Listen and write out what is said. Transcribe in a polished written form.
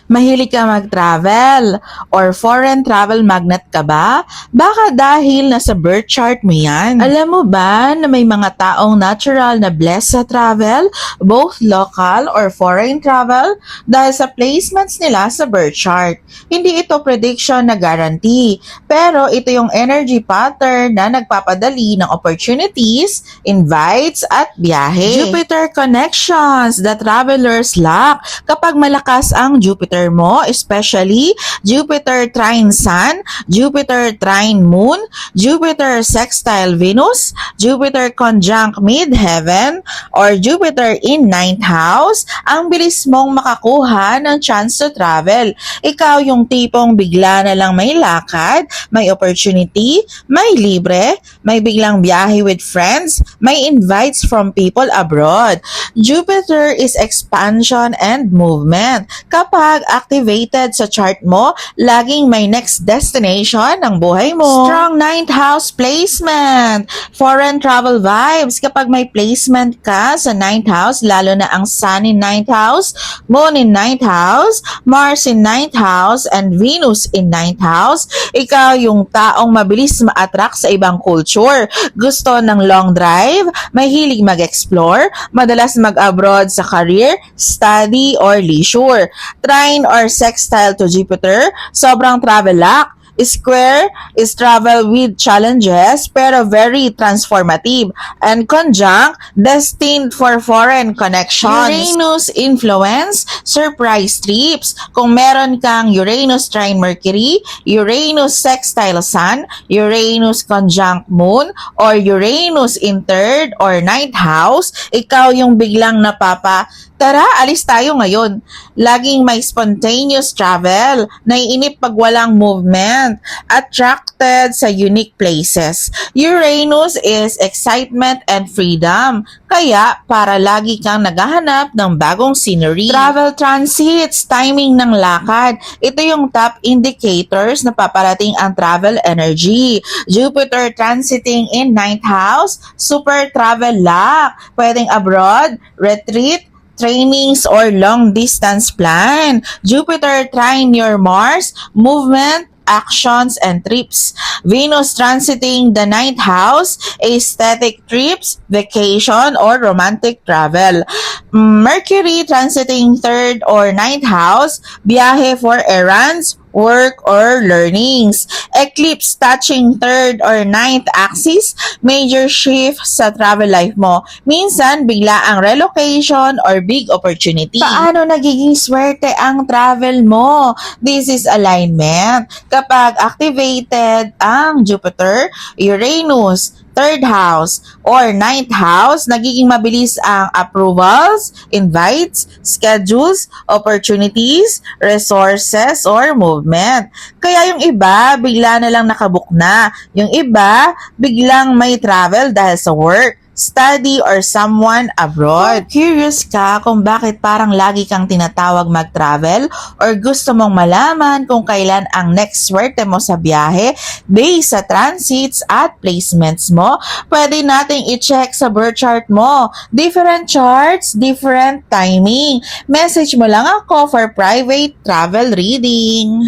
Mahilig ka mag-travel or foreign travel magnet ka ba? Baka dahil nasa birth chart mo yan. Alam mo ba na may mga taong natural na blessed sa travel, both local or foreign travel, dahil sa placements nila sa birth chart. Hindi ito prediction na guarantee, pero ito yung energy pattern na nagpapadali ng opportunities, invites, at biyahe. Jupiter connections, the traveler's luck. Kapag malakas ang Jupiter mo, especially Jupiter trine Sun, Jupiter trine Moon, Jupiter sextile Venus, Jupiter conjunct midheaven, or Jupiter in 9th house, ang bilis mong makakuha ng chance to travel. Ikaw yung tipong bigla na lang may lakad, may opportunity, may libre, may biglang biyahe with friends, may invites from people abroad. Jupiter is expansion and movement. Kapag activated sa chart mo, laging may next destination ng buhay mo. Strong 9th house placement. Foreign travel vibes. Kapag may placement ka sa 9th house, lalo na ang Sun in 9th house, Moon in 9th house, Mars in 9th house, and Venus in 9th house, ikaw yung taong mabilis ma-attract sa ibang culture. Gusto ng long drive, mahilig mag-explore, madalas mag-abroad sa career, study, or leisure. Trine or sextile to Jupiter, sobrang travel luck. Square is travel with challenges pero very transformative, and conjunct, destined for foreign connections. Uranus influence, surprise trips. Kung meron kang Uranus trine Mercury, Uranus sextile Sun, Uranus conjunct Moon, or Uranus in 3rd or 9th house, ikaw yung biglang tara, alis tayo ngayon. Laging may spontaneous travel, naiinip pag walang movement, attracted sa unique places. Uranus is excitement and freedom, kaya para lagi kang naghahanap ng bagong scenery. Travel transits, timing ng lakad. Ito yung top indicators na paparating ang travel energy. Jupiter transiting in 9th house, super travel luck. Pwedeng abroad, retreat, trainings, or long-distance plan. Jupiter trine your Mars, movement, actions, and trips. Venus transiting the 9th house, aesthetic trips, vacation, or romantic travel. Mercury transiting 3rd or 9th house, biyahe for errands, work, or learnings. Eclipse touching 3rd or 9th axis, major shift sa travel life mo. Minsan, bigla ang relocation or big opportunity. Paano nagiging swerte ang travel mo? This is alignment. Kapag activated ang Jupiter, Uranus, 3rd house or 9th house, nagiging mabilis ang approvals, invites, schedules, opportunities, resources, or movement. Kaya yung iba, bigla na lang nakabook na. Yung iba, biglang may travel dahil sa work, study, or someone abroad. Kung curious ka kung bakit parang lagi kang tinatawag mag-travel or gusto mong malaman kung kailan ang next swerte mo sa biyahe based sa transits at placements mo, pwede nating i-check sa birth chart mo. Different charts, different timing. Message mo lang ako for private travel reading.